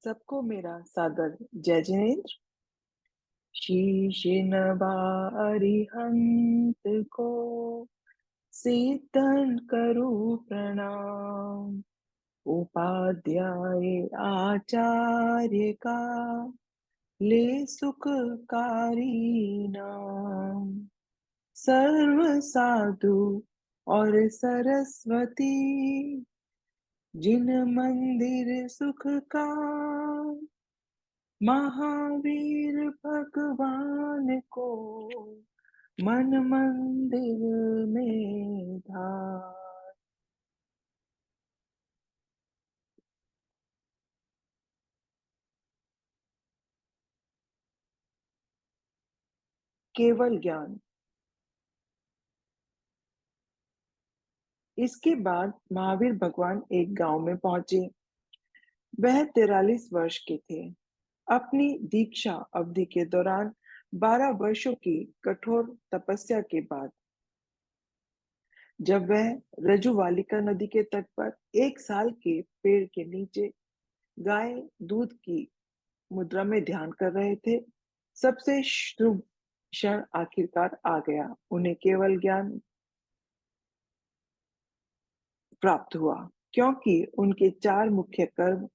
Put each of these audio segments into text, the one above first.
सबको मेरा सादर जय जिनेन्द्र। शीश नवा अरिहंत को शीतल करूं प्रणाम। उपाध्याय आचार्य का ले सुखकारी नाम। सर्व साधु और सरस्वती जिन मंदिर सुख का। महावीर भगवान को मन मंदिर में धार। केवल ज्ञान। इसके बाद महावीर भगवान एक गांव में पहुंचे। वह 43 वर्ष के थे। अपनी दीक्षा अवधि के दौरान 12 वर्षों की कठोर तपस्या के बाद जब वह रजुवालिका नदी के तट पर एक साल के पेड़ के नीचे गाय दूध की मुद्रा में ध्यान कर रहे थे, सबसे शुभ क्षण आखिरकार आ गया। उन्हें केवल ज्ञान प्राप्त हुआ, क्योंकि उनके 4 मुख्य कर्म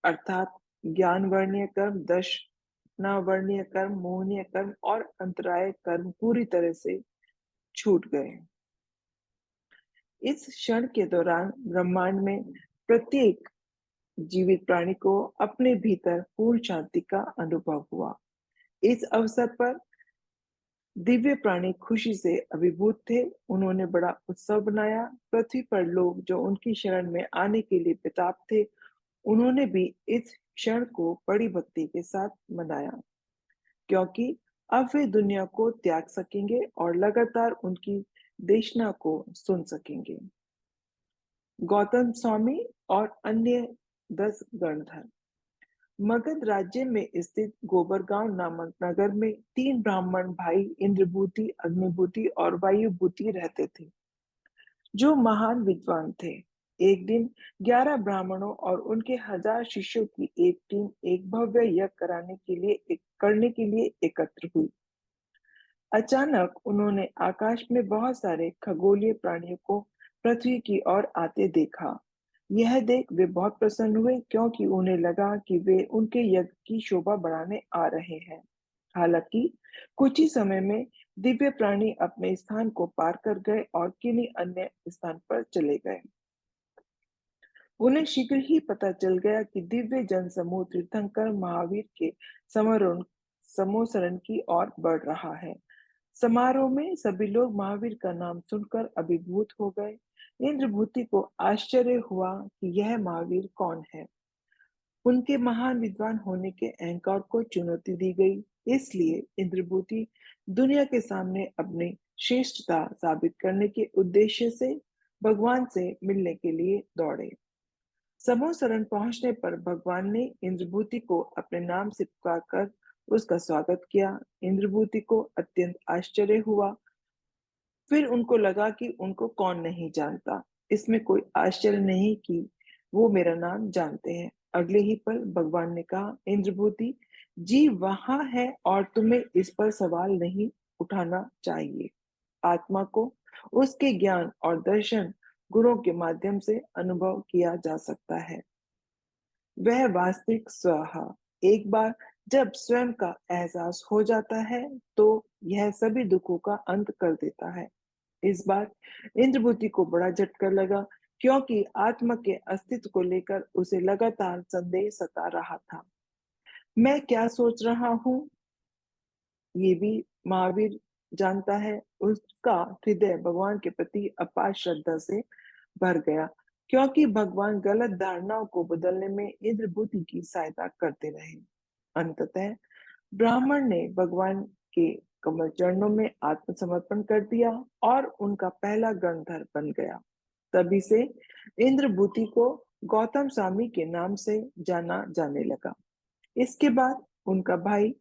अर्थात ज्ञान वर्णीय कर्म, दर्शना वर्णीय कर्म, मोहनीय कर्म और अंतराय कर्म पूरी तरह से छूट गए। इस क्षण के दौरान ब्रह्मांड में प्रत्येक जीवित प्राणी को अपने भीतर पूर्ण शांति का अनुभव हुआ। इस अवसर पर दिव्य प्राणी खुशी से अभिभूत थे। उन्होंने बड़ा उत्सव बनाया। पृथ्वी पर लोग जो उनकी शरण में आने के लिए बेताब थे, उन्होंने भी इस क्षण को बड़ी भक्ति के साथ मनाया, क्योंकि अब वे दुनिया को त्याग सकेंगे और लगातार उनकी देशना को सुन सकेंगे। गौतम स्वामी और अन्य 10 गणधर। मगध राज्य में स्थित गोबरगांव नामक नगर में 3 ब्राह्मण भाई इंद्रभूति, अग्निभूति और वायुभूति रहते थे, जो महान विद्वान थे। एक दिन 11 ब्राह्मणों और उनके 1000 शिष्यों की एक टीम एक भव्य यज्ञ करने के लिए एकत्र हुई। अचानक उन्होंने आकाश में बहुत सारे खगोलीय प्राणियों को पृथ्वी की ओर आते देखा। यह देख वे बहुत प्रसन्न हुए, क्योंकि उन्हें लगा कि वे उनके यज्ञ की शोभा बढ़ाने आ रहे हैं। हालांकि कुछ ही समय में दिव्य प्राणी अपने स्थान को पार कर गए और किन्हीं अन्य स्थान पर चले गए। उन्हें शीघ्र ही पता चल गया कि दिव्य जन समूह तीर्थंकर महावीर के समोसरण की ओर बढ़ रहा है। समारोह में सभी लोग महावीर का नाम सुनकर अभिभूत हो गए। इंद्रभूति को आश्चर्य हुआ कि यह महावीर कौन है। उनके महान विद्वान होने के अहंकार को चुनौती दी गई, इसलिए इंद्रभूति दुनिया के सामने अपनी श्रेष्ठता साबित करने के उद्देश्य से भगवान से मिलने के लिए दौड़े। समूह शरण पहुंचने पर भगवान ने इंद्रभूति को अपने नाम से पुकारकर उसका स्वागत किया। इंद्रभूति को अत्यंत आश्चर्य हुआ। फिर उनको लगा कि उनको कौन नहीं जानता। इसमें कोई आश्चर्य नहीं कि वो मेरा नाम जानते हैं। अगले ही पल भगवान ने कहा, इंद्रभूति जी वहां है और तुम्हें इस पर सवाल नहीं उठाना चाहिए। आत्मा को उसके ज्ञान और दर्शन गुणों के माध्यम से अनुभव किया जा सकता है। वह वास्तविक स्व है। एक बार जब स्वयं का एहसास हो जाता है, तो यह सभी दुखों का अंत कर देता है। इस बार इंद्रभूति को बड़ा झटका लगा, क्योंकि आत्मा के अस्तित्व को लेकर उसे लगातार संदेह सता रहा था। मैं क्या सोच रहा हूँ, ये भी महावीर जानता है। उसका हृदय भगवान के प्रति अपार श्रद्धा से भर गया, क्योंकि भगवान गलत धारणाओं को बदलने में इंद्रभूति की सहायता करते रहे। अंततः ब्राह्मण ने भगवान के कमल चरणों में आत्मसमर्पण कर दिया और उनका पहला गणधर बन गया। तभी से इंद्रभूति को गौतम स्वामी के नाम से जाना जाने लगा। इसके बाद उनका भाई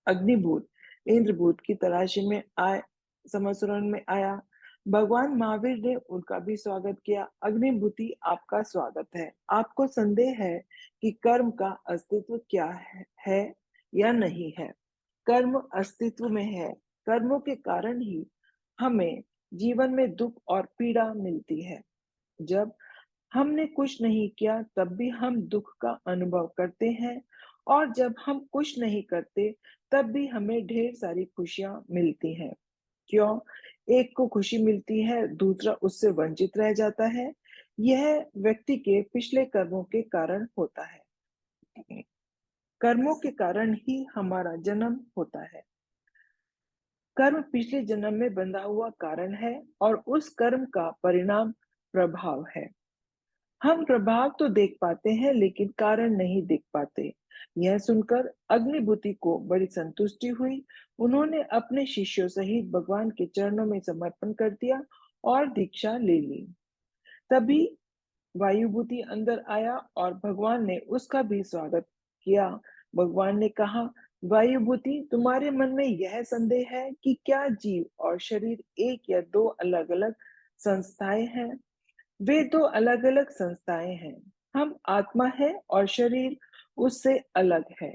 अग्निभूत इंद्रभूत की तलाशी में आए समसुरन में आया। भगवान महावीर ने उनका भी स्वागत किया। अग्निभूति, आपका स्वागत है। आपको संदेह है कि कर्म का अस्तित्व क्या है या नहीं है। कर्म अस्तित्व में है। कर्मों के कारण ही हमें जीवन में दुख और पीड़ा मिलती है। जब हमने कुछ नहीं किया तब भी हम दुख का अनुभव करते हैं, और जब हम कुछ नहीं करते तब भी हमें ढेर सारी खुशियां मिलती हैं। क्यों? एक को खुशी मिलती है, दूसरा उससे वंचित रह जाता है। यह व्यक्ति के पिछले कर्मों के कारण होता है। कर्मों के कारण ही हमारा जन्म होता है। कर्म पिछले जन्म में बंधा हुआ कारण है और उस कर्म का परिणाम प्रभाव है। हम प्रभाव तो देख पाते हैं लेकिन कारण नहीं देख पाते। यह सुनकर अग्निभूति को बड़ी संतुष्टि हुई। उन्होंने अपने शिष्यों सहित भगवान के चरणों में समर्पण कर दिया और दीक्षा ले ली। तभी वायुभूति अंदर आया और भगवान ने उसका भी स्वागत किया। भगवान ने कहा, वायुभूति, तुम्हारे मन में यह संदेह है कि क्या जीव और शरीर एक या दो अलग अलग संस्थाएं हैं? वे दो अलग अलग संस्थाएं हैं। हम आत्मा है और शरीर उससे अलग है।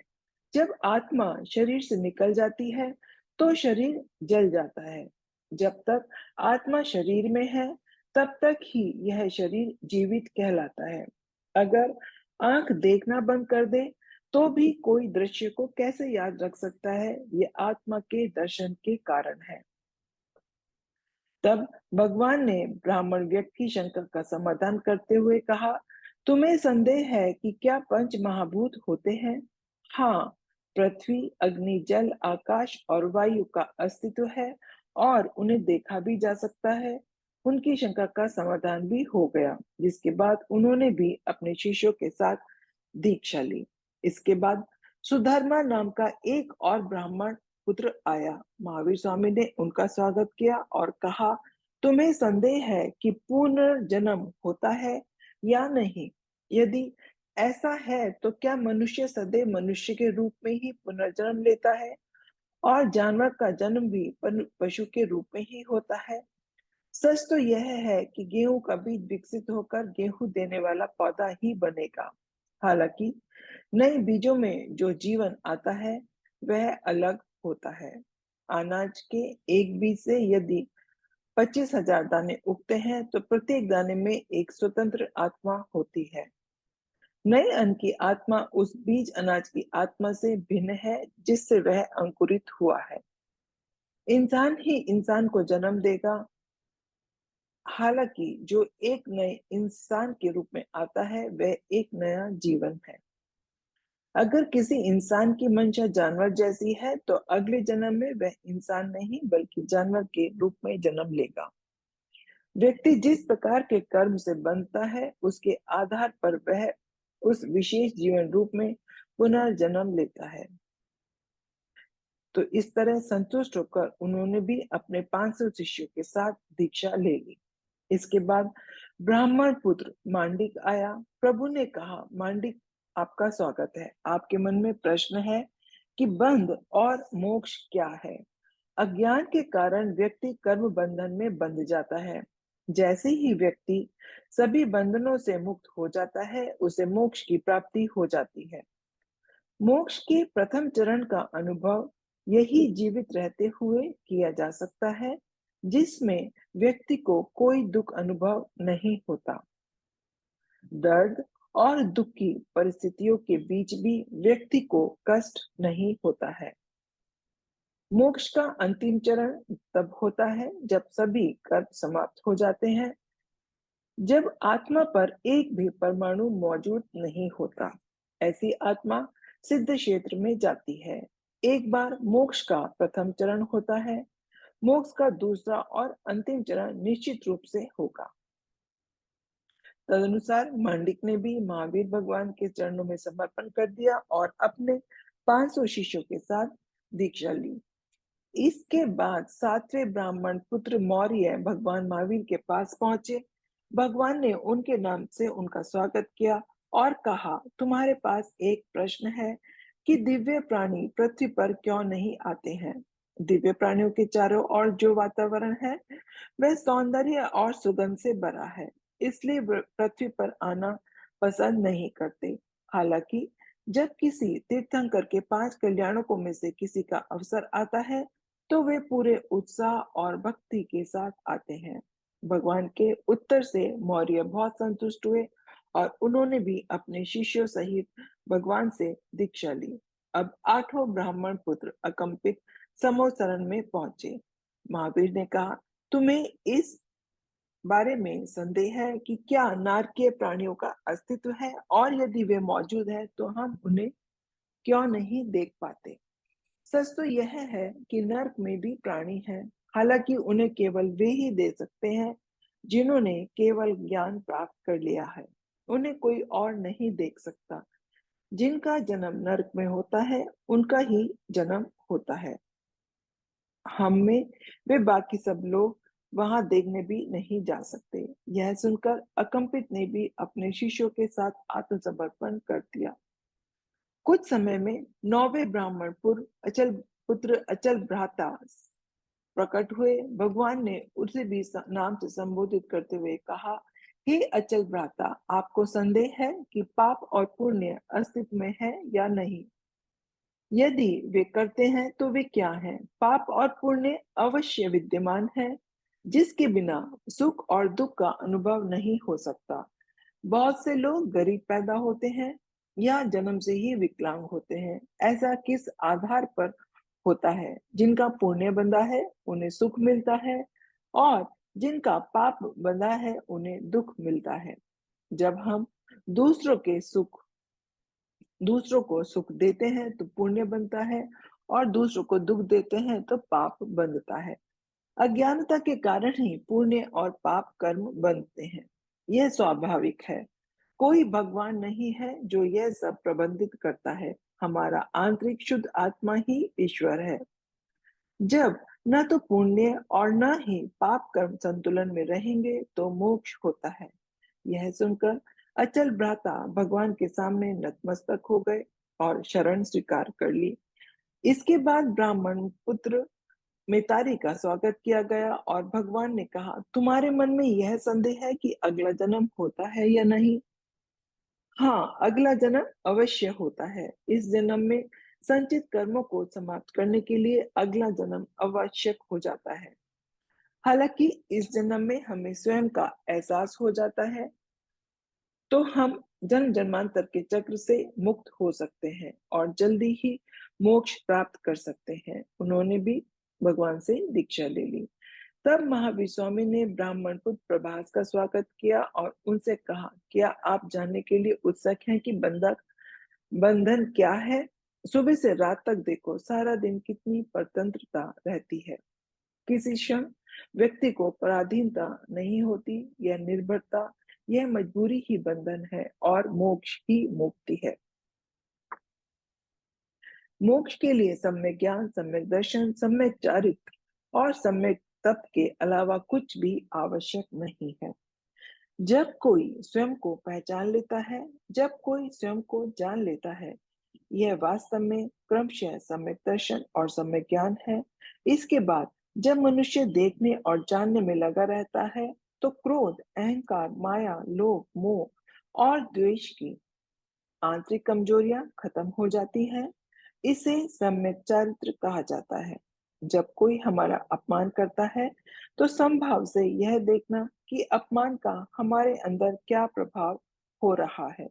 जब आत्मा शरीर से निकल जाती है तो शरीर जल जाता है। जब तक आत्मा शरीर में है तब तक ही यह शरीर जीवित कहलाता है। अगर आंख देखना बंद कर दे तो भी कोई दृश्य को कैसे याद रख सकता है? ये आत्मा के दर्शन के कारण है। तब भगवान ने ब्राह्मण व्यक्ति की शंका का समाधान करते हुए कहा, तुम्हें संदेह है कि क्या पंच महाभूत होते हैं? हाँ, पृथ्वी, अग्नि, जल, आकाश और वायु का अस्तित्व है और उन्हें देखा भी जा सकता है। उनकी शंका का समाधान भी हो गया, जिसके बाद उन्होंने भी अपने शिष्यों के साथ दीक्षा ली। इसके बाद सुधर्मा नाम का एक और ब्राह्मण पुत्र आया। महावीर स्वामी ने उनका स्वागत किया और कहा, तुम्हें संदेह है कि पुनर्जन्म होता है या नहीं? यदि ऐसा है तो क्या मनुष्य सदैव मनुष्य के रूप में ही पुनर्जन्म लेता है और जानवर का जन्म भी पशु के रूप में ही होता है? सच तो यह है कि गेहूं का बीज विकसित होकर गेहूं देने वाला पौधा ही बनेगा। हालांकि नए बीजों में जो जीवन आता है वह अलग होता है। अनाज के एक बीज से यदि 25,000 दाने उगते हैं तो प्रत्येक दाने में एक स्वतंत्र आत्मा होती है। नए अन्न की आत्मा उस बीज अनाज की आत्मा से भिन्न है जिससे वह अंकुरित हुआ है। इंसान ही इंसान को जन्म देगा। हालांकि जो एक नए इंसान के रूप में आता है वह एक नया जीवन है। अगर किसी इंसान की मंशा जानवर जैसी है तो अगले जन्म में वह इंसान नहीं बल्कि जानवर के रूप में जन्म लेगा। व्यक्ति जिस प्रकार के कर्म से बनता है उसके आधार पर वह उस विशेष जीवन रूप में पुनर्जन्म लेता है। तो इस तरह संतुष्ट होकर उन्होंने भी अपने 500 शिष्यों के साथ दीक्षा ले ली। इसके बाद ब्राह्मण पुत्र मांडिक आया। प्रभु ने कहा, मांडिक, आपका स्वागत है। आपके मन में प्रश्न है कि बंध और मोक्ष क्या है। अज्ञान के कारण व्यक्ति कर्म बंधन में बंध जाता है। जैसे ही व्यक्ति सभी बंधनों से मुक्त हो जाता है उसे मोक्ष की प्राप्ति हो जाती है। मोक्ष के प्रथम चरण का अनुभव यही जीवित रहते हुए किया जा सकता है, जिसमें व्यक्ति को कोई दुख अनुभव नहीं होता। दर्द और दुख की परिस्थितियों के बीच भी व्यक्ति को कष्ट नहीं होता है। मोक्ष का अंतिम चरण तब होता है जब सभी कर्म समाप्त हो जाते हैं, जब आत्मा पर एक भी परमाणु मौजूद नहीं होता। ऐसी आत्मा सिद्ध क्षेत्र में जाती है। एक बार मोक्ष का प्रथम चरण होता है, मोक्ष का दूसरा और अंतिम चरण निश्चित रूप से होगा। तदनुसार मांडिक ने भी महावीर भगवान के चरणों में समर्पण कर दिया और अपने 500 शिष्यों के साथ दीक्षा ली। इसके बाद सातवें ब्राह्मण पुत्र मौर्य भगवान महावीर के पास पहुंचे। भगवान ने उनके नाम से उनका स्वागत किया और कहा, तुम्हारे पास एक प्रश्न है कि दिव्य प्राणी पृथ्वी पर क्यों नहीं आते हैं? दिव्य प्राणियों के चारों ओर जो वातावरण है वह सौंदर्य और सुगंध से भरा है, इसलिए पृथ्वी पर आना पसंद नहीं करते। हालांकि जब किसी तीर्थंकर के 5 कल्याणों में से किसी का अवसर आता है, तो वे पूरे उत्साह और भक्ति के साथ आते हैं। भगवान के उत्तर से मौर्य बहुत संतुष्ट हुए और उन्होंने भी अपने शिष्यों सहित भगवान से दीक्षा ली। अब 8 ब्राह्मण पुत्र अकंपित समोसरण में पहुंचे। महावीर ने कहा, तुम्हें इस बारे में संदेह है कि क्या नारकीय प्राणियों का अस्तित्व है, और यदि वे मौजूद है तो हम उन्हें क्यों नहीं देख पाते। सच तो यह है कि नर्क में भी प्राणी हैं, हालांकि उन्हें केवल वे ही दे सकते हैं जिन्होंने केवल ज्ञान प्राप्त कर लिया है। उन्हें कोई और नहीं देख सकता। जिनका जन्म नर्क में होता है उनका ही जन्म होता है। हम में वे बाकी सब लोग वहां देखने भी नहीं जा सकते। यह सुनकर अकंपित ने भी अपने शिष्यों के साथ आत्मसमर्पण कर दिया। कुछ समय में 9वें ब्राह्मण पुत्र अचल भ्राता प्रकट हुए। भगवान ने उसे भी नाम से संबोधित करते हुए कहा, हे अचल भ्राता, आपको संदेह है कि पाप और पुण्य अस्तित्व में है या नहीं। यदि वे करते हैं तो वे क्या हैं? पाप और पुण्य अवश्य विद्यमान है, जिसके बिना सुख और दुख का अनुभव नहीं हो सकता। बहुत से लोग गरीब पैदा होते हैं या जन्म से ही विकलांग होते हैं। ऐसा किस आधार पर होता है? जिनका पुण्य बंधा है उन्हें सुख मिलता है, और जिनका पाप बंधा है उन्हें दुख मिलता है। जब हम दूसरों के सुख दूसरों को सुख देते हैं तो पुण्य बनता है, और दूसरों को दुख देते हैं तो पाप बनता है। अज्ञानता के कारण ही पुण्य और पाप कर्म बनते हैं। यह स्वाभाविक है। कोई भगवान नहीं है जो यह सब प्रबंधित करता है। हमारा आंतरिक शुद्ध आत्मा ही ईश्वर है। जब न तो पुण्य और न ही पाप कर्म संतुलन में रहेंगे तो मोक्ष होता है। यह सुनकर अचल भ्राता भगवान के सामने नतमस्तक हो गए और शरण स्वीकार कर ली। इसके बाद ब्राह्मण पुत्र मितारी का स्वागत किया गया और भगवान ने कहा, तुम्हारे मन में यह संदेह है कि अगला जन्म होता है या नहीं? हाँ, अगला जन्म अवश्य होता है। इस जन्म में संचित कर्मों को समाप्त करने के लिए अगला जन्म आवश्यक हो जाता है। हालांकि इस जन्म में हमें स्वयं का एहसास हो जाता है, तो हम जन्म जन्मांतर के चक्र से मुक्त हो सकते हैं और जल्दी ही मोक्ष प्राप्त कर सकते हैं। उन्होंने भी भगवान से दीक्षा ले ली। तब महावीर स्वामी ने ब्राह्मण पुत्र प्रभास का स्वागत किया और उनसे कहा, क्या आप जानने के लिए उत्सुक हैं कि बंधन क्या है? सुबह से रात तक देखो, सारा दिन कितनी स्वतंत्रता रहती है। किसी क्षण व्यक्ति को पराधीनता नहीं होती। यह निर्भरता, यह मजबूरी ही बंधन है और मोक्ष ही मुक्ति है। मोक्ष के लिए सम्यक ज्ञान, सम्यक दर्शन, सम्यक चारित्र और सम्यक तप के अलावा कुछ भी आवश्यक नहीं है। जब कोई स्वयं को पहचान लेता है, जब कोई स्वयं को जान लेता है, यह वास्तव में क्रमशः सम्यक दर्शन और सम्यक ज्ञान है। इसके बाद जब मनुष्य देखने और जानने में लगा रहता है, तो क्रोध, अहंकार, माया, लोभ, मोह और द्वेष की आंतरिक कमजोरियां खत्म हो जाती हैं। इसे सम्यक चारित्र कहा जाता है। जब कोई हमारा अपमान करता है, तो संभाव से यह देखना कि अपमान का हमारे अंदर क्या प्रभाव हो रहा है,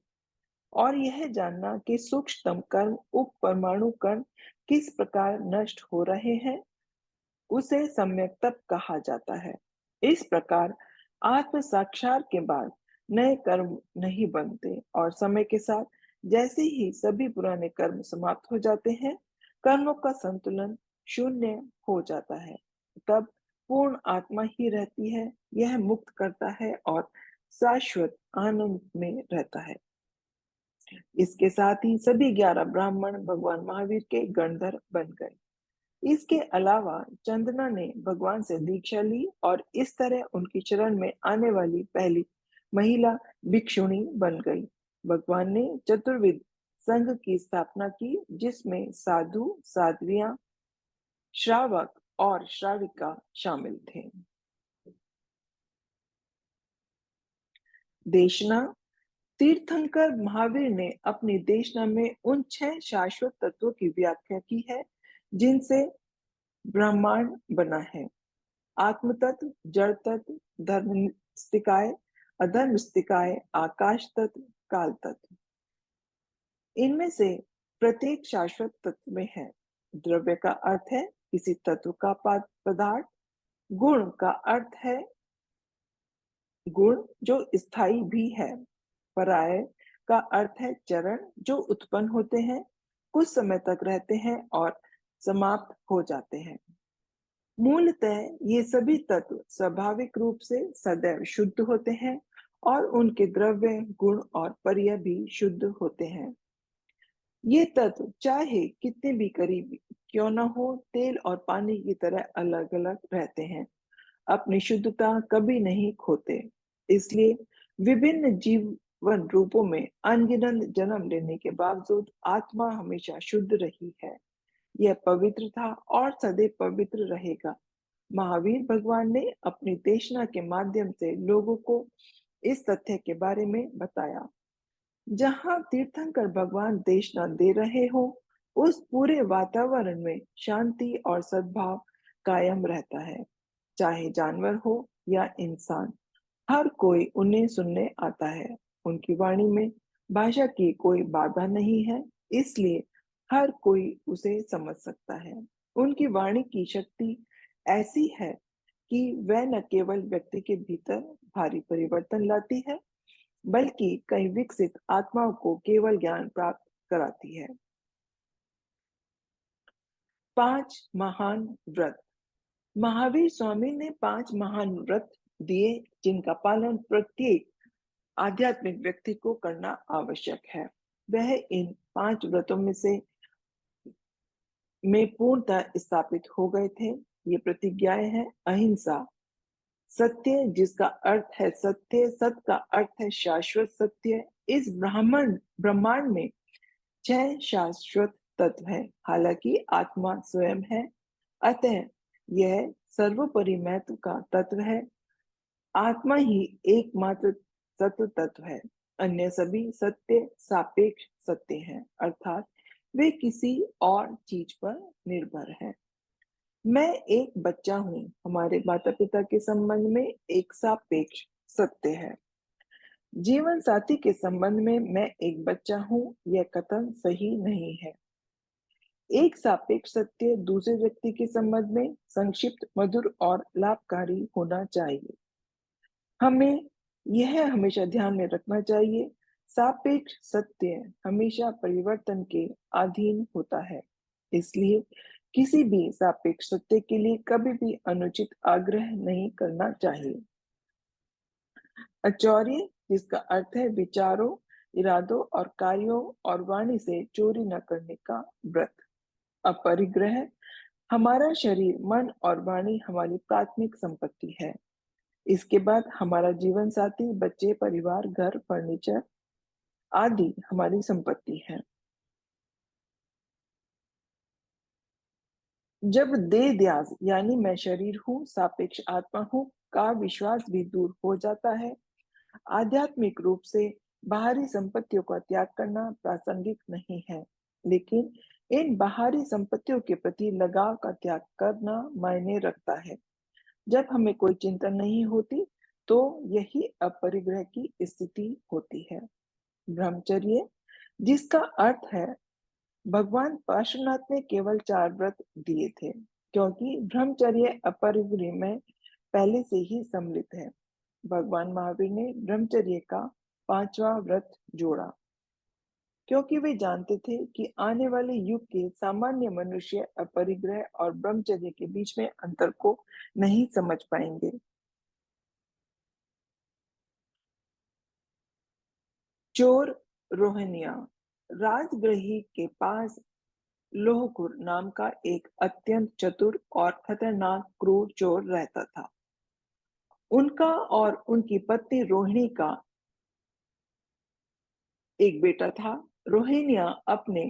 और यह जानना कि सूक्ष्मतम कर्म, उप परमाणु कर्म किस प्रकार नष्ट हो रहे हैं, उसे सम्यक तप कहा जाता है। इस प्रकार आत्म साक्षात के बाद नए कर्म नहीं बनते, और समय के साथ जैसे ही सभी पुराने कर्म समाप्त हो जाते हैं, कर्मों का संतुलन शून्य हो जाता है। तब पूर्ण आत्मा ही रहती है। यह मुक्त करता है और शाश्वत आनंद में रहता है। इसके साथ ही सभी 11 ब्राह्मण भगवान महावीर के गणधर बन गए। इसके अलावा चंदना ने भगवान से दीक्षा ली और इस तरह उनकी शरण में आने वाली पहली महिला भिक्षुणी बन गई। भगवान ने चतुर्विध संघ की स्थापना की, जिसमें साधु, साध्वियां, श्रावक और श्राविका शामिल थे। देशना। तीर्थंकर महावीर ने अपनी देशना में उन 6 शाश्वत तत्वों की व्याख्या की है जिनसे ब्रह्मांड बना है। आत्म तत्व, जड़ तत्व, धर्मस्तिकाय, अधर्मस्तिकाय, आकाश तत्व, काल तत्व। इनमें से प्रत्येक शाश्वत तत्व में है। द्रव्य का अर्थ है किसी तत्व का पदार्थ। गुण का अर्थ है गुण जो स्थायी भी है। पराय का अर्थ है चरण जो उत्पन्न होते हैं, कुछ समय तक रहते हैं और समाप्त हो जाते हैं। मूलतः ये सभी तत्व स्वाभाविक रूप से सदैव शुद्ध होते हैं और उनके द्रव्य, गुण और पर्याय भी शुद्ध होते हैं। ये तत्व चाहे कितने भी करीबी क्यों न हो, तेल और पानी की तरह अलग अलग रहते हैं, अपनी शुद्धता कभी नहीं खोते। इसलिए विभिन्न जीवन रूपों में अनगिनत जन्म लेने के बावजूद आत्मा हमेशा शुद्ध रही है। यह पवित्र था और सदैव पवित्र रहेगा। महावीर भगवान ने अपनी देशना के माध्यम से लोगों को इस तथ्य के बारे में बताया। जहां तीर्थंकर भगवान देशना दे रहे हो, उस पूरे वातावरण में शांति और सद्भाव कायम रहता है। चाहे जानवर हो या इंसान, हर कोई उन्हें सुनने आता है। उनकी वाणी में भाषा की कोई बाधा नहीं है, इसलिए हर कोई उसे समझ सकता है। उनकी वाणी की शक्ति ऐसी है कि वह न केवल व्यक्ति के भीतर भारी परिवर्तन लाती है, बल्कि कई विकसित आत्माओं को केवल ज्ञान प्राप्त कराती है। 5 महान व्रत। महावीर स्वामी ने 5 महान व्रत दिए जिनका पालन प्रत्येक आध्यात्मिक व्यक्ति को करना आवश्यक है। वह इन 5 व्रतों में पूर्णतः स्थापित हो गए थे। ये प्रतिज्ञाएं हैं: अहिंसा, सत्य जिसका अर्थ है सत्य, सत का अर्थ है शाश्वत सत्य। इस ब्रह्मांड में 6 शाश्वत तत्व है, हालांकि आत्मा स्वयं है, अतः यह सर्वोपरि महत्व का तत्व है। आत्मा ही एकमात्र सत्य तत्व है, अन्य सभी सत्य सापेक्ष सत्य हैं, अर्थात वे किसी और चीज पर निर्भर हैं। मैं एक बच्चा हूँ, हमारे माता पिता के संबंध में एक सापेक्ष सत्य है। जीवन साथी के संबंध में मैं एक बच्चा हूँ, यह कथन सही नहीं है। एक सापेक्ष सत्य दूसरे व्यक्ति के संबंध में संक्षिप्त, मधुर और लाभकारी होना चाहिए। हमें यह हमेशा ध्यान में रखना चाहिए, सापेक्ष सत्य हमेशा परिवर्तन के अधीन होता है। इसलिए किसी भी सापेक्ष सत्य के लिए कभी भी अनुचित आग्रह नहीं करना चाहिए। अचौर्य, जिसका अर्थ है विचारों, इरादों और कार्यों और वाणी से चोरी न करने का व्रत। अपरिग्रह, हमारा शरीर, मन और वाणी हमारी प्राथमिक संपत्ति है। इसके बाद हमारा जीवन साथी, बच्चे, परिवार, घर, फर्नीचर आदि हमारी संपत्ति है। जब देह ध्यास यानी मैं शरीर हूँ, सापेक्ष आत्मा हूँ का विश्वास भी दूर हो जाता है, आध्यात्मिक रूप से बाहरी संपत्तियों का त्याग करना प्रासंगिक नहीं है, लेकिन इन बाहरी संपत्तियों के प्रति लगाव का त्याग करना मायने रखता है। जब हमें कोई चिंता नहीं होती, तो यही अपरिग्रह की स्थिति होती है। ब्रह्मचर्य, जिसका अर्थ है भगवान पार्श्वनाथ ने केवल 4 व्रत दिए थे, क्योंकि ब्रह्मचर्य अपरिग्रह में पहले से ही सम्मिलित है। भगवान महावीर ने ब्रह्मचर्य का 5वां व्रत जोड़ा, क्योंकि वे जानते थे कि आने वाले युग के सामान्य मनुष्य अपरिग्रह और ब्रह्मचर्य के बीच में अंतर को नहीं समझ पाएंगे। चोर रोहनिया, राजगृही के पास लोहकुर नाम का एक अत्यंत चतुर और खतरनाक क्रूर चोर रहता था। उनका और उनकी पत्नी रोहिणी का एक बेटा था। रोहिणिया अपने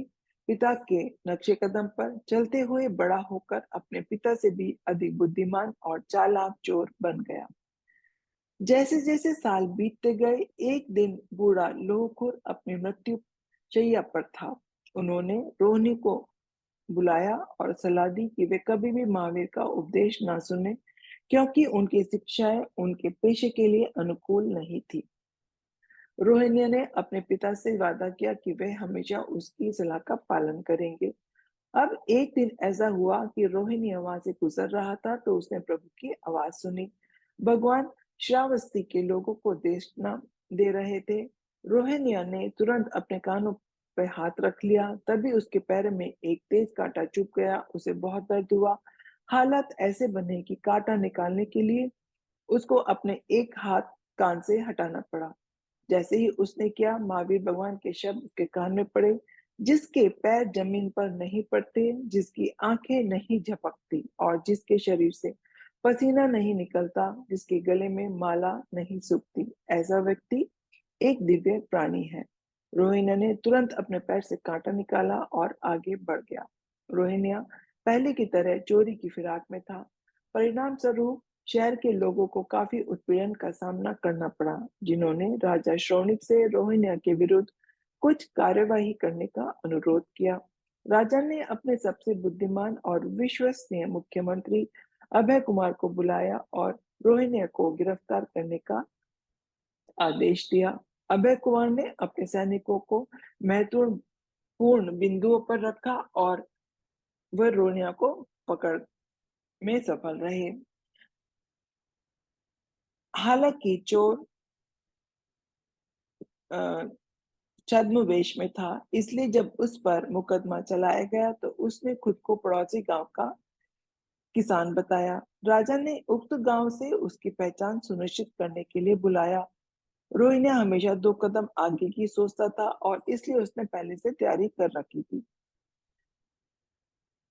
पिता के नक्शे कदम पर चलते हुए बड़ा होकर अपने पिता से भी अधिक बुद्धिमान और चालाक चोर बन गया। जैसे जैसे साल बीतते गए, एक दिन बूढ़ा लोहखुर अपनी मृत्यु शैया पर था। उन्होंने रोहिणी को बुलाया और सलाह दी कि वे कभी भी महावीर का उपदेश ना सुने, क्योंकि उनकी शिक्षाएं उनके पेशे के लिए अनुकूल नहीं थी। रोहिणी ने अपने पिता से वादा किया कि वे हमेशा उसकी सलाह का पालन करेंगे। अब एक दिन ऐसा हुआ कि रोहिणी वहां से गुजर रहा था, तो उसने प्रभु की आवाज सुनी। भगवान श्रावस्ती के लोगों को देशना दे रहे थे। रोहिणी ने तुरंत अपने कानों पे हाथ रख लिया। तभी उसके पैर में एक तेज कांटा चुभ गया। उसे बहुत दर्द हुआ। हालत ऐसे बने कि कांटा निकालने के लिए उसको अपने एक हाथ कान से हटाना पड़ा। जैसे ही उसने किया, महावीर भगवान के शब्द उसके कान में पड़े। जिसके पैर जमीन पर नहीं पड़ते, जिसकी आंखें नहीं झपकती और जिसके शरीर से पसीना नहीं निकलता, जिसके गले में माला नहीं सूखती, ऐसा व्यक्ति एक दिव्य प्राणी है। रोहिण्या ने तुरंत अपने पैर से कांटा निकाला और आगे बढ़ गया। रोहिण्या पहले की तरह चोरी की फिराक में था। परिणाम स्वरूप शहर के लोगों को काफी उत्पीड़न का सामना करना पड़ा, जिन्होंने राजा श्रोणिक से रोहिण्या के विरुद्ध कुछ कार्यवाही करने का अनुरोध किया। राजा ने अपने सबसे बुद्धिमान और विश्वसनीय मुख्यमंत्री अभय कुमार को बुलाया और रोहिण्या को गिरफ्तार करने का आदेश दिया। अभय कुमार ने अपने सैनिकों को महत्वपूर्ण बिंदुओं पर रखा और वह रोनिया को पकड़ में सफल रहे। हालांकि चोर अ, छद्मवेश में था, इसलिए जब उस पर मुकदमा चलाया गया तो उसने खुद को पड़ोसी गांव का किसान बताया। राजा ने उक्त गांव से उसकी पहचान सुनिश्चित करने के लिए बुलाया। रोहिण्या हमेशा 2 कदम आगे की सोचता था और इसलिए उसने पहले से तैयारी कर रखी थी।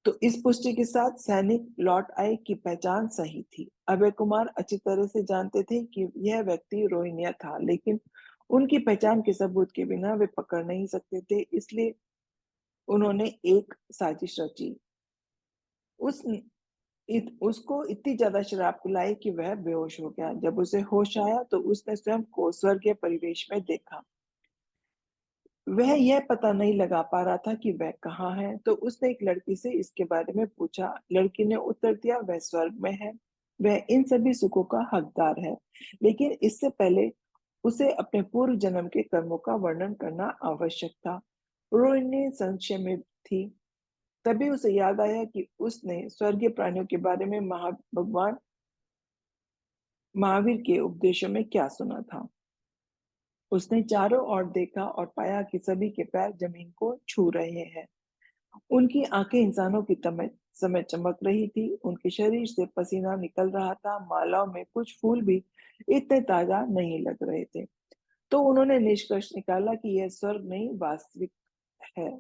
तो इस पुष्टि के साथ सैनिक लौट आए कि पहचान सही थी। अभय कुमार अच्छी तरह से जानते थे कि यह व्यक्ति रोहिण्या था, लेकिन उनकी पहचान के सबूत के बिना वे पकड़ नहीं सकते थे, इसलिए उन्होंने एक साजिश रची। उस उसको इतनी ज्यादा शराब पिलाई कि वह बेहोश हो गया। जब उसे होश आया तो उसने स्वयं को स्वर्गीय परिवेश में देखा। वह यह पता नहीं लगा पा रहा था कि वह कहाँ है, तो उसने एक लड़की से इसके बारे में पूछा। लड़की ने उत्तर दिया, वह स्वर्ग में है। वह इन सभी सुखों का हकदार है, लेकिन इससे पहले उसे अपने पूर्व जन्म के कर्मों का वर्णन करना आवश्यक था। रोहिणी संशय में थी। तभी उसे याद आया कि उसने स्वर्गीय प्राणियों के बारे में भगवान महावीर के उपदेशों में क्या सुना था। उसने चारों ओर देखा और पाया कि सभी के पैर जमीन को छू रहे हैं। उनकी आंखें इंसानों की समय चमक रही थी। उनके शरीर से पसीना निकल रहा था। मालाओं में कुछ फूल भी इतने ताजा नहीं लग रहे थे। तो उन्होंने निष्कर्ष निकाला कि यह स्वर्ग नहीं, वास्तविक है।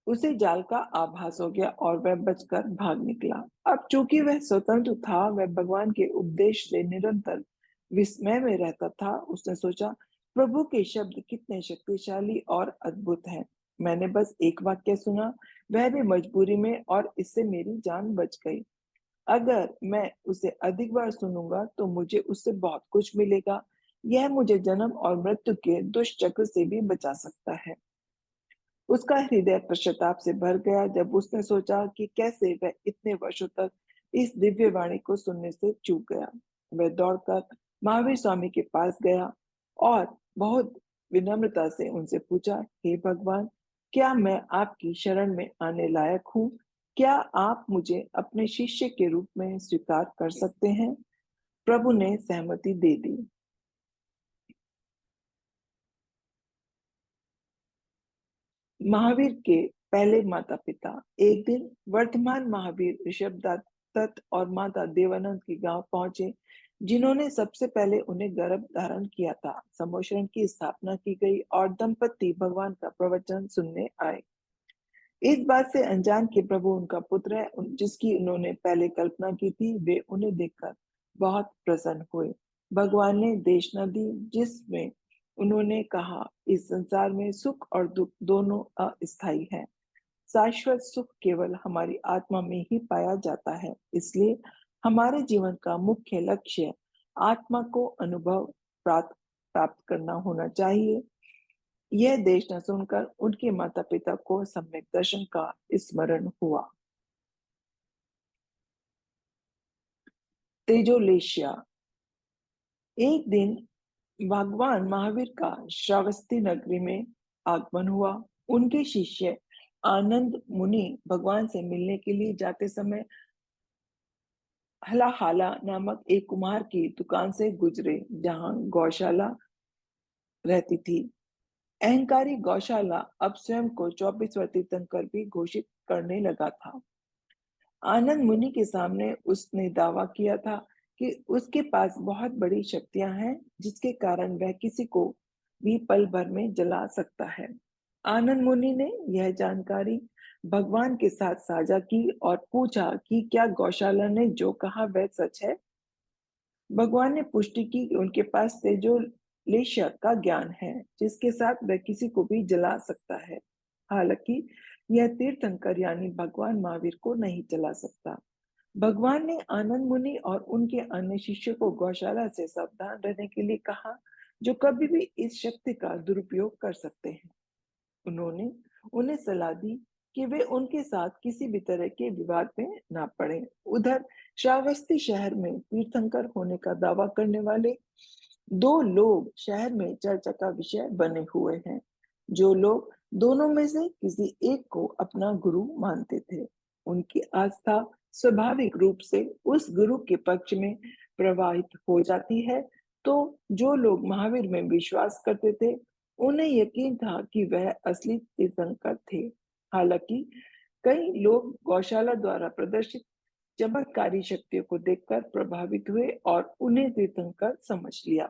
उसे जाल का आभास हो गया और वह बचकर भाग निकला। अब चूंकि वह स्वतंत्र था, वह भगवान के उपदेश से निरंतर विस्मय में रहता था। उसने सोचा, प्रभु के शब्द कितने शक्तिशाली और अद्भुत हैं। मैंने बस एक वाक्य सुना, वह भी मजबूरी में, और इससे मेरी जान बच गई। अगर मैं उसे अधिक बार सुनूंगा तो मुझे उससे बहुत कुछ मिलेगा। यह मुझे जन्म और मृत्यु के दुष्चक्र से भी बचा सकता है। उसका हृदय पश्चाताप से भर गया जब उसने सोचा कि कैसे वह इतने वर्षों तक इस दिव्य वाणी को सुनने से चूक गया। वह दौड़कर महावीर स्वामी के पास गया और बहुत विनम्रता से उनसे पूछा, हे भगवान, क्या मैं आपकी शरण में आने लायक हूँ? क्या आप मुझे अपने शिष्य के रूप में स्वीकार कर सकते हैं? प्रभु ने सहमति दे दी। महावीर के पहले माता पिता। एक दिन वर्तमान महावीर ऋषभ दत्त और माता देवानंद के गांव पहुंचे, जिन्होंने सबसे पहले उन्हें गर्भ धारण किया था। समोशरण की स्थापना की गई और दंपति भगवान का प्रवचन सुनने आए। इस बात से अनजान कि प्रभु उनका पुत्र है, जिसकी उन्होंने पहले कल्पना की थी। वे उन्हें देखकर बहुत प्रसन्न हुए। भगवान ने देशना दी जिसमें उन्होंने कहा, इस संसार में सुख और दुख दोनों अस्थायी है। शाश्वत सुख केवल हमारी आत्मा में ही पाया जाता है। इसलिए हमारे जीवन का मुख्य लक्ष्य आत्मा को अनुभव प्राप्त प्राप्त करना होना चाहिए। यह देश न सुनकर उनके माता पिता को सम्यक दर्शन का स्मरण हुआ। तेजोलेशिया। एक दिन भगवान महावीर का श्रावस्ती नगरी में आगमन हुआ। उनके शिष्य आनंद मुनि भगवान से मिलने के लिए जाते समय हलाहाला नामक एक कुम्हार की दुकान से गुजरे, जहां गौशाला रहती थी। अहंकारी गौशाला अब स्वयं को 24वां तीर्थंकर भी घोषित करने लगा था। आनंद मुनि के सामने उसने दावा किया था कि उसके पास बहुत बड़ी शक्तियां हैं, जिसके कारण वह किसी को भी पल भर में जला सकता है। आनंद मुनि ने यह जानकारी भगवान के साथ साझा की और पूछा कि क्या गौशाला ने जो कहा वह सच है। भगवान ने पुष्टि की कि उनके पास तेजोलेश का ज्ञान है, जिसके साथ वह किसी को भी जला सकता है। हालांकि यह तीर्थंकर यानी भगवान महावीर को नहीं जला सकता। भगवान ने आनंद मुनि और उनके अन्य शिष्यों को गौशाला से सावधान रहने के लिए कहा, जो कभी भी इस शक्ति का दुरुपयोग कर सकते हैं। उन्होंने उन्हें सलाह दी कि वे उनके साथ किसी भी तरह के विवाद में ना पड़े। उधर श्रावस्ती शहर में तीर्थंकर होने का दावा करने वाले दो लोग शहर में चर्चा का विषय बने हुए हैं। जो लोग दोनों में से किसी एक को अपना गुरु मानते थे, उनकी आस्था स्वाभाविक रूप से उस गुरु के पक्ष में प्रवाहित हो जाती है। तो जो लोग महावीर में विश्वास करते थे, उन्हें यकीन था कि वह असली तीर्थंकर थे। हालांकि कई लोग गौशाला द्वारा प्रदर्शित चमत्कारी शक्तियों को देखकर प्रभावित हुए और उन्हें तीर्थंकर समझ लिया।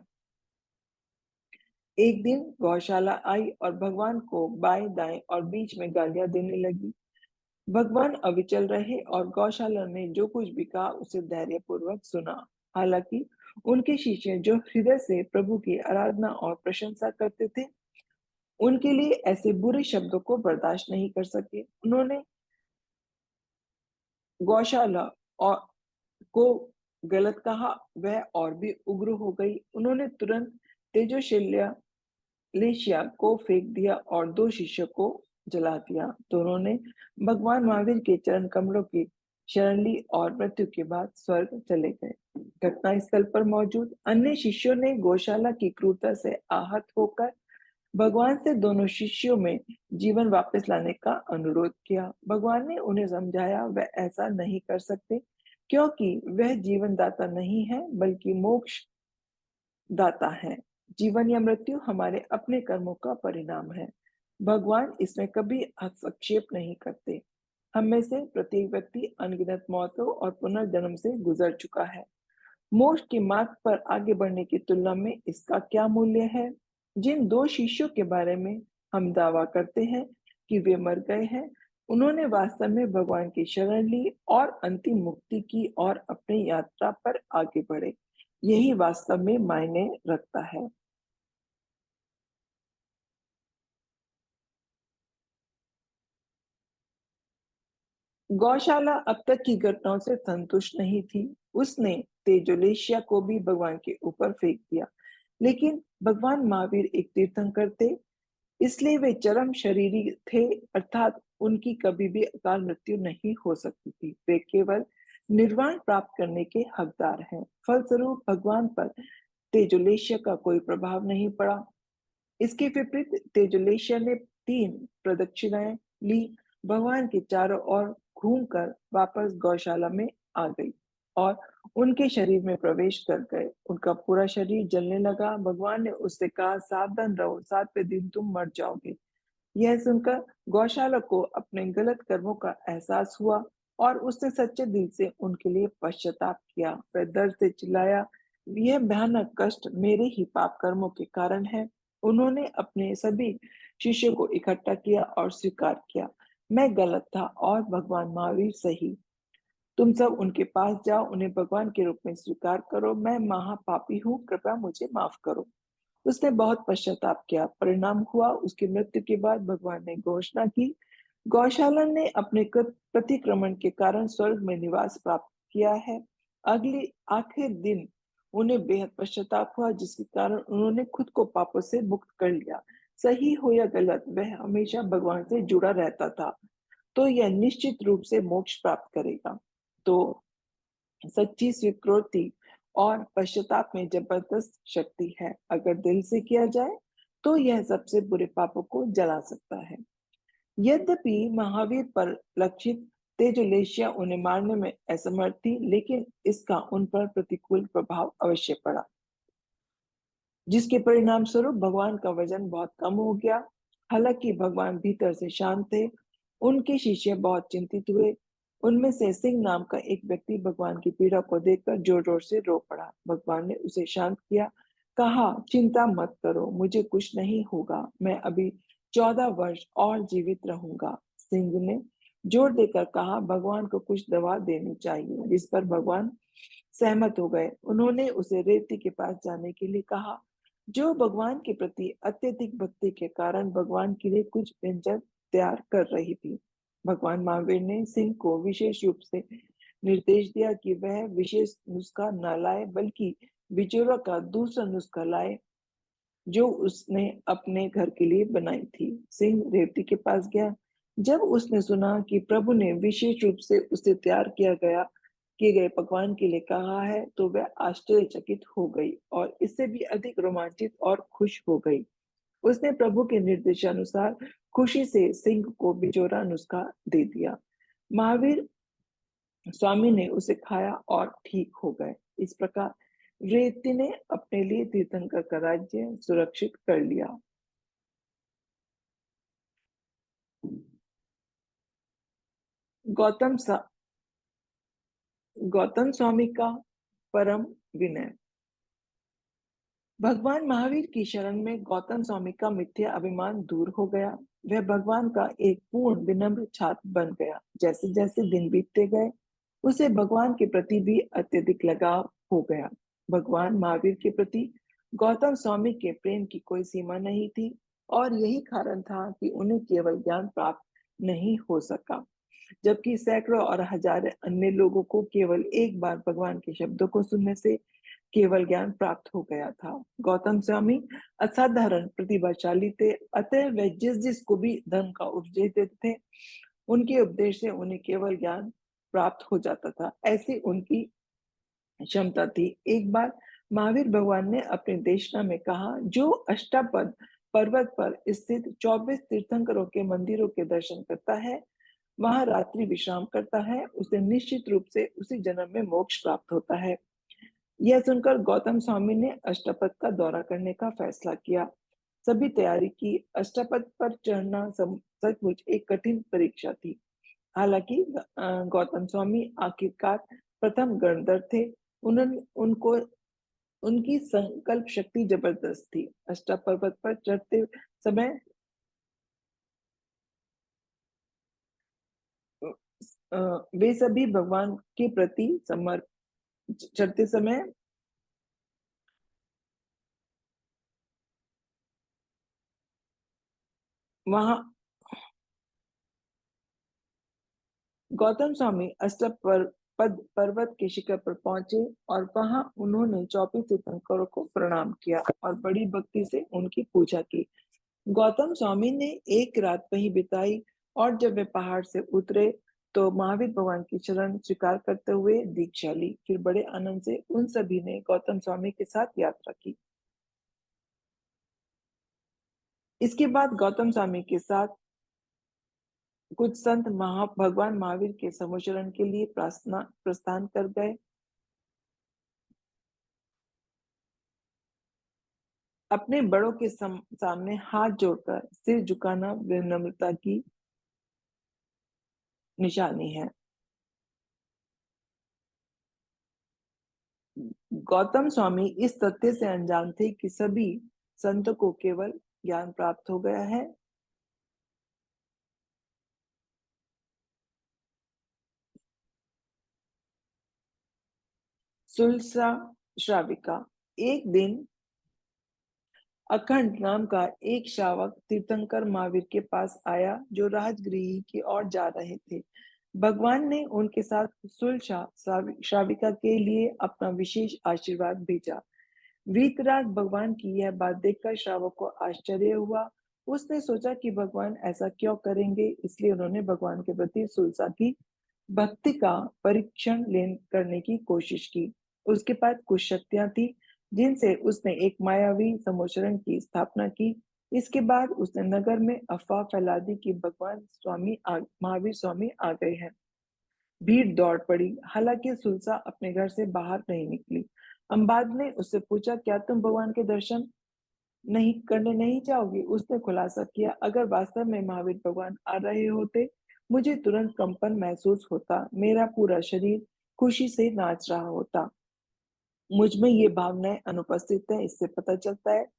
एक दिन गौशाला आई और भगवान को बाएं दाएं और बीच में गालियां देने लगी। भगवान अविचल रहे और गौशाला ने जो कुछ भी कहा उसे धैर्यपूर्वक सुना। हालांकि उनके शिष्य जो हृदय से प्रभु की आराधना और प्रशंसा करते थे, उनके लिए ऐसे बुरे शब्दों को बर्दाश्त नहीं कर सके। उन्होंने गौशाला और को गलत कहा, वह और भी उग्र हो गई। उन्होंने तुरंत तेजोशिल्या लेशिया को फेंक दिया और दो शिष्यों को जला दिया। दोनों ने भगवान महावीर के चरण कमलों की शरण ली और मृत्यु के बाद स्वर्ग चले गए। घटना स्थल पर मौजूद अन्य शिष्यों ने गौशाला की क्रूरता से आहत होकर भगवान से दोनों शिष्यों में जीवन वापस लाने का अनुरोध किया। भगवान ने उन्हें समझाया वह ऐसा नहीं कर सकते, क्योंकि वह जीवन दाता नहीं है बल्कि मोक्ष दाता है। जीवन या मृत्यु हमारे अपने कर्मों का परिणाम है। भगवान इसमें कभी हस्तक्षेप नहीं करते। हम में से प्रत्येक व्यक्ति अनगिनत मौतों और पुनर्जन्म से गुजर चुका है। मोक्ष के मार्ग पर आगे बढ़ने की तुलना में इसका क्या मूल्य है। जिन दो शिष्यों के बारे में हम दावा करते हैं कि वे मर गए हैं, उन्होंने वास्तव में भगवान की शरण ली और अंतिम मुक्ति की और अपनी यात्रा पर आगे बढ़े। यही वास्तव में मायने रखता है। गौशाला अब तक की घटनाओं से संतुष्ट नहीं थी। उसने तेजोलेशिया को भी भगवान के ऊपर फेंक दिया। लेकिन भगवान महावीर एक तीर्थंकर थे, इसलिए वे चरम शरीरी थे, अर्थात उनकी कभी भी अकाल मृत्यु नहीं हो सकती थी। वे केवल निर्वाण प्राप्त करने के हकदार हैं। फलस्वरूप भगवान पर तेजोलेशिया का कोई प्रभाव नहीं पड़ा। इसके विपरीत तेजोलेशिया ने 3 प्रदक्षिणाएं ली, भगवान के चारों ओर घूमकर वापस गौशाला में आ गई और उनके शरीर में प्रवेश कर गए। उनका पूरा शरीर जलने लगा। भगवान ने उससे कहा, सावधान रहो, 7वें दिन तुम मर जाओगे। यह सुनकर गौशाला को अपने गलत कर्मों का एहसास हुआ और उसने सच्चे दिल से उनके लिए पश्चाताप किया। वह दर्द से चिल्लाया, यह भयानक कष्ट मेरे ही पाप कर्मों के कारण है। उन्होंने अपने सभी शिष्यों को इकट्ठा किया और स्वीकार किया, मैं गलत था और भगवान महावीर सही। तुम सब उनके पास जाओ, उन्हें भगवान के रूप में स्वीकार करो। मैं महापापी हूँ, कृपया मुझे माफ करो। उसने बहुत पश्चाताप किया। परिणाम हुआ, उसकी मृत्यु के बाद भगवान ने घोषणा की, गौशाला ने अपने प्रतिक्रमण के कारण स्वर्ग में निवास प्राप्त किया है। अगली आखिर दिन उन्हें बेहद पश्चाताप हुआ, जिसके कारण उन्होंने खुद को पापों से मुक्त कर लिया। सही हो या गलत, वह हमेशा भगवान से जुड़ा रहता था, तो यह निश्चित रूप से मोक्ष प्राप्त करेगा। तो सच्ची स्वीकृति और पश्चाताप में जबरदस्त शक्ति है। अगर दिल से किया जाए तो यह सबसे बुरे पापों को जला सकता है। यद्यपि महावीर पर लक्षित तेजोलेशिया उन्हें मारने में असमर्थ थी, लेकिन इसका उन पर प्रतिकूल प्रभाव अवश्य पड़ा, जिसके परिणाम स्वरूप भगवान का वजन बहुत कम हो गया। हालांकि भगवान भीतर से शांत थे, उनके शिष्य बहुत चिंतित हुए। उनमें से सिंह नाम का एक व्यक्ति भगवान की पीड़ा को देखकर जोर जोर से रो पड़ा। भगवान ने उसे शांत किया, कहा, चिंता मत करो, मुझे कुछ नहीं होगा, मैं अभी 14 वर्ष और जीवित रहूंगा। सिंह ने जोर देकर कहा, भगवान को कुछ दवा देनी चाहिए, जिस पर भगवान सहमत हो गए। उन्होंने उसे रेवती के पास जाने के लिए कहा, जो भगवान के प्रति अत्यधिक भक्ति के कारण भगवान के लिए कुछ व्यंजन तैयार कर रही थी। भगवान महावीर ने सिंह को विशेष रूप से निर्देश दिया कि वह विशेष नुस्खा न लाए, बल्कि बिचौरा का दूसरा नुस्खा लाए, जो उसने अपने घर के लिए बनाई थी। सिंह रेवती के पास गया। जब उसने सुना कि प्रभु ने विशेष रूप से उसे तैयार किए गए पकवान के लिए कहा है, तो वह आश्चर्यचकित हो गई और इससे भी अधिक रोमांचित और खुश हो गई। उसने प्रभु के निर्देशानुसार खुशी से सिंह को बिचौरा नुस्खा दे दिया। महावीर स्वामी ने उसे खाया और ठीक हो गए। इस प्रकार रेवती ने अपने लिए तीर्थंकर का राज्य सुरक्षित कर लिया। गौतम सा गौतम स्वामी का परम विनय। भगवान महावीर की शरण में गौतम स्वामी का मिथ्या अभिमान दूर हो गया। वह भगवान का एक पूर्ण विनम्र छात्र बन गया। जैसे जैसे दिन बीतते गए, उसे भगवान के प्रति भी अत्यधिक लगाव हो गया। भगवान महावीर के प्रति गौतम स्वामी के प्रेम की कोई सीमा नहीं थी, और यही कारण था कि उन्हें केवल ज्ञान प्राप्त नहीं हो सका, जबकि सैकड़ों और हजारों अन्य लोगों को केवल एक बार भगवान के शब्दों को सुनने से केवल ज्ञान प्राप्त हो गया था। गौतम स्वामी असाधारण प्रतिभाशाली थे, अतः वे जिस जिस को भी धर्म का उपदेश देते थे, उनके उपदेश से उन्हें केवल ज्ञान प्राप्त हो जाता था। ऐसी उनकी क्षमता थी। एक बार महावीर भगवान ने अपने देशना में कहा, जो अष्टापद पर्वत पर स्थित 24 तीर्थंकरों के मंदिरों के दर्शन करता है, वहां रात्रि विश्राम करता है, उसे निश्चित रूप से उसी जन्म में मोक्ष प्राप्त होता है। यह सुनकर गौतम स्वामी ने अष्टपद का दौरा करने का फैसला किया। सभी तैयारी की। अष्टपद पर चढ़ना सचमुच एक कठिन परीक्षा थी। हालांकि गौतम स्वामी आखिरकार प्रथम गणधर थे। उन्होंने उनको उनकी संकल्प शक्ति जबरदस्त थी। अष्टा पर्वत पर चढ़ते समय वे सभी भगवान के प्रति चढ़ते समय वहां गौतम स्वामी पद पर्वत के शिखर पर पहुंचे और वहां उन्होंने 24 तीर्थंकरों को प्रणाम किया और बड़ी भक्ति से उनकी पूजा की। गौतम स्वामी ने एक रात वहीं बिताई, और जब वे पहाड़ से उतरे तो महावीर भगवान की शरण स्वीकार करते हुए दीक्षा ली। फिर बड़े आनंद से उन सभी ने गौतम स्वामी के साथ यात्रा की। इसके बाद गौतम स्वामी के साथ कुछ संत भगवान महावीर के समुचरण के लिए प्रस्थान कर गए। अपने बड़ों के सामने हाथ जोड़कर सिर झुकाना विनम्रता की निशानी है। गौतम स्वामी इस तथ्य से अनजान थे कि सभी संतों को केवल ज्ञान प्राप्त हो गया है। सुलसा श्राविका। एक दिन अखंड नाम का एक श्रावक तीर्थंकर महावीर के पास आया जो राजगृह की ओर जा रहे थे। भगवान ने उनके साथ सुलझा श्राविका के लिए अपना विशेष आशीर्वाद भेजा। वीतराग भगवान की यह बात देखकर श्रावक को आश्चर्य हुआ। उसने सोचा कि भगवान ऐसा क्यों करेंगे, इसलिए उन्होंने भगवान के प्रति सुलसा की भक्ति का परीक्षण करने की कोशिश की। उसके पास कुछ शक्तियां थी जिनसे उसने एक मायावी समोच्चरण की स्थापना की। इसके बाद उसने नगर में अफवाह फैला दी कि भगवान महावीर स्वामी आ गए हैं। भीड़ दौड़ पड़ी, हालांकि सुलसा अपने घर से बाहर नहीं निकली। अम्बाद ने उससे पूछा, क्या तुम भगवान के दर्शन नहीं चाहोगी? उसने खुलासा किया, अगर वास्तव में महावीर भगवान आ रहे होते, मुझे तुरंत कंपन महसूस होता, मेरा पूरा शरीर खुशी से नाच रहा होता। मुझ में ये भावनाएं अनुपस्थित है, इससे पता चलता है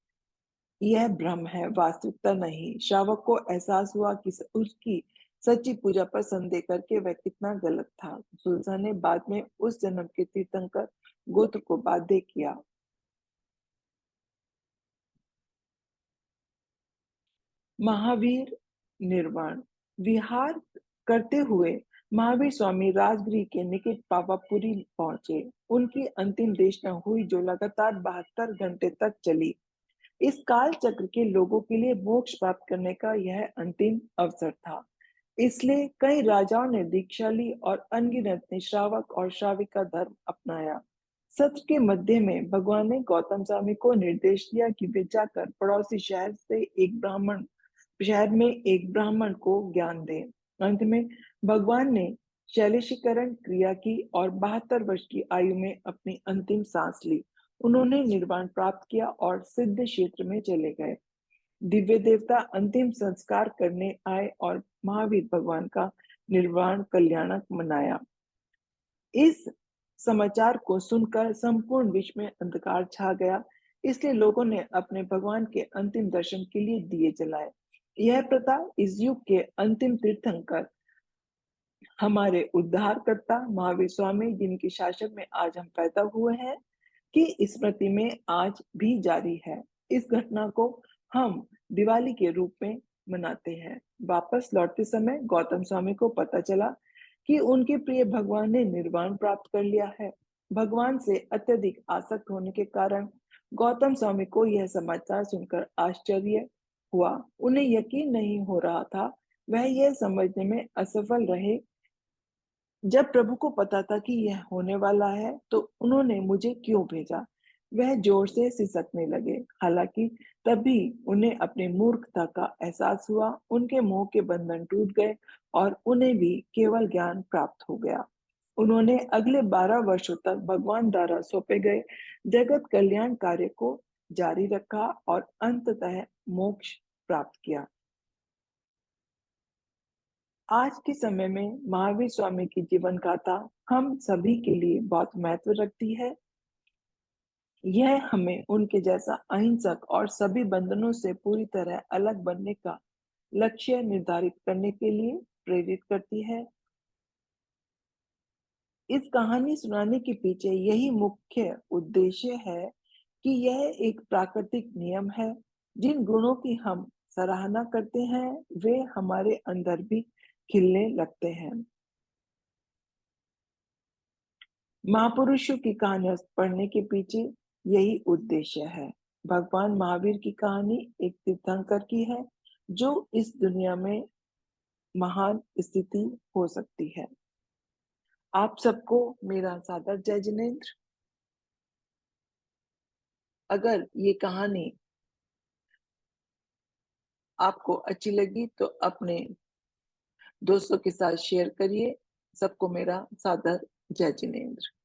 यह भ्रम है, वास्तविकता नहीं। श्रावक को एहसास हुआ कि उसकी सच्ची पूजा पर संदेह करके वह कितना गलत था। सुलझा ने बाद में उस जन्म के तीर्थंकर गोत्र को बाध्य किया। महावीर निर्वाण विहार करते हुए महावीर स्वामी राजगृह के निकट पावापुरी पहुंचे। उनकी अंतिम देशना हुई जो लगातार 72 घंटे तक चली। इस काल चक्र के लोगों के लिए मोक्ष प्राप्त करने का यह अंतिम अवसर था। इसलिए कई राजाओं ने दीक्षा ली और अनगिनत ने श्रावक और श्राविका धर्म अपनाया। सत्र के मध्य में भगवान ने गौतम स्वामी को निर्देश दिया कि वे जाकर पड़ोसी शहर में एक ब्राह्मण को ज्ञान दें। अंत में भगवान ने शैलेशीकरण क्रिया की और 72 वर्ष की आयु में अपनी अंतिम सांस ली। उन्होंने निर्वाण प्राप्त किया और सिद्ध क्षेत्र में चले गए। दिव्य देवता अंतिम संस्कार करने आए और महावीर भगवान का निर्वाण कल्याणक मनाया। इस समाचार को सुनकर संपूर्ण विश्व में अंधकार छा गया, इसलिए लोगों ने अपने भगवान के अंतिम दर्शन के लिए दिए जलाए। यह प्रथा इस युग के अंतिम तीर्थंकर हमारे उद्धारकर्ता महावीर स्वामी जिनके शासन में आज हम पैदा हुए हैं की स्मृति में आज भी जारी है। इस घटना को हम दिवाली के रूप में मनाते हैं। वापस लौटते समय गौतम स्वामी को पता चला कि उनके प्रिय भगवान ने निर्वाण प्राप्त कर लिया है। भगवान से अत्यधिक आसक्त होने के कारण गौतम स्वामी को यह समाचार सुनकर आश्चर्य हुआ। उन्हें यकीन नहीं हो रहा था। वह यह समझने में असफल रहे जब प्रभु को पता था कि यह होने वाला है तो उन्होंने मुझे क्यों भेजा। वह जोर से सिसकने लगे। हालांकि तभी उन्हें अपनी मूर्खता का एहसास हुआ। उनके मोह के बंधन टूट गए और उन्हें भी केवल ज्ञान प्राप्त हो गया। उन्होंने अगले 12 वर्षों तक भगवान द्वारा सौंपे गए जगत कल्याण कार्य को जारी रखा और अंततः मोक्ष प्राप्त किया। आज के समय में महावीर स्वामी की जीवन गाथा हम सभी के लिए बहुत महत्व रखती है। यह हमें उनके जैसा अहिंसक और सभी बंधनों से पूरी तरह अलग बनने का लक्ष्य निर्धारित करने के लिए प्रेरित करती है। इस कहानी सुनाने के पीछे यही मुख्य उद्देश्य है कि यह एक प्राकृतिक नियम है। जिन गुणों की हम सराहना करते हैं वे हमारे अंदर भी खिलने लगते हैं। महापुरुषों की कहानियां पढ़ने के पीछे यही उद्देश्य है। भगवान महावीर की कहानी एक तीर्थंकर की है जो इस दुनिया में महान स्थिति हो सकती है। आप सबको मेरा सादर जय जिनेन्द्र। अगर ये कहानी आपको अच्छी लगी तो अपने दोस्तों के साथ शेयर करिए। सबको मेरा सादर जय जिनेन्द्र।